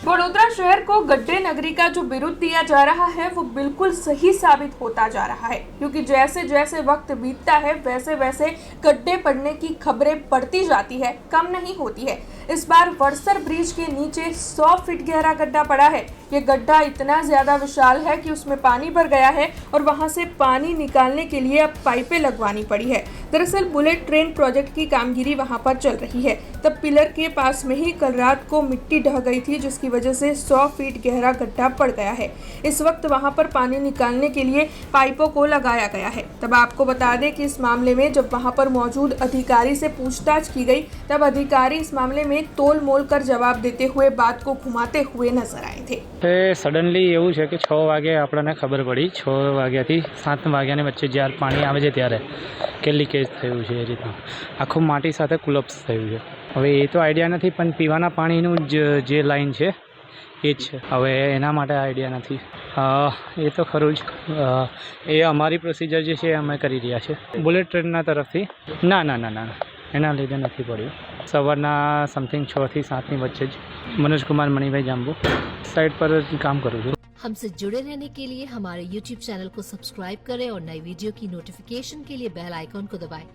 वडोदरा शहर को गड्ढे नगरी का जो बिरुद दिया जा रहा है वो बिल्कुल सही साबित होता जा रहा है, क्योंकि जैसे जैसे वक्त बीतता है वैसे वैसे गड्ढे पड़ने की खबरें बढ़ती जाती है, कम नहीं होती है। इस बार वड़सर ब्रिज के नीचे 100 फीट गहरा गड्ढा पड़ा है। ये गड्ढा इतना ज्यादा विशाल है कि उसमें पानी भर गया है और वहां से पानी निकालने के लिए अब पाइपें लगवानी पड़ी है। दरअसल बुलेट ट्रेन प्रोजेक्ट की कामगिरी वहां पर चल रही है, तब पिलर के पास में ही कल रात को मिट्टी ढह गई थी, जिसकी वजह से 100 फीट गहरा गड्ढा पड़ गया है। इस वक्त वहां पर पानी निकालने के लिए पाइपों को लगाया गया है। तब आपको बता दें कि इस मामले में जब वहां पर मौजूद अधिकारी से पूछताछ की गई, तब अधिकारी इस मामले में तोल मोल कर जवाब देते हुए बात को घुमाते हुए नजर आए थे। સડનલી એવું છે કે 6 વાગે આપણને ખબર પડી, 6 વાગ્યાથી 7 વાગ્યાની વચ્ચે જ્યારે પાણી આવે છે ત્યારે કે લીકેજ થયું છે। એ રીતના આખું માટી સાથે કોલેપ્સ થયું છે। હવે એ તો આઈડિયા નથી, પણ પીવાના પાણીનું જે લાઈન છે એ જ છે। હવે એના માટે આઈડિયા નથી। એ તો ખરું જ। એ અમારી પ્રોસિજર જે છે એ અમે કરી રહ્યા છે બુલેટ ટ્રેનના તરફથી। ના ના ના ના એના લીધે નથી પડ્યું। સવારના સમથિંગ 6 થી 7ની વચ્ચે જ मनोज कुमार मणिभाई जाम्बू साइड पर काम करूँ छूँ। हमसे जुड़े रहने के लिए हमारे YouTube चैनल को सब्सक्राइब करें और नई वीडियो की नोटिफिकेशन के लिए बेल आइकॉन को दबाएं।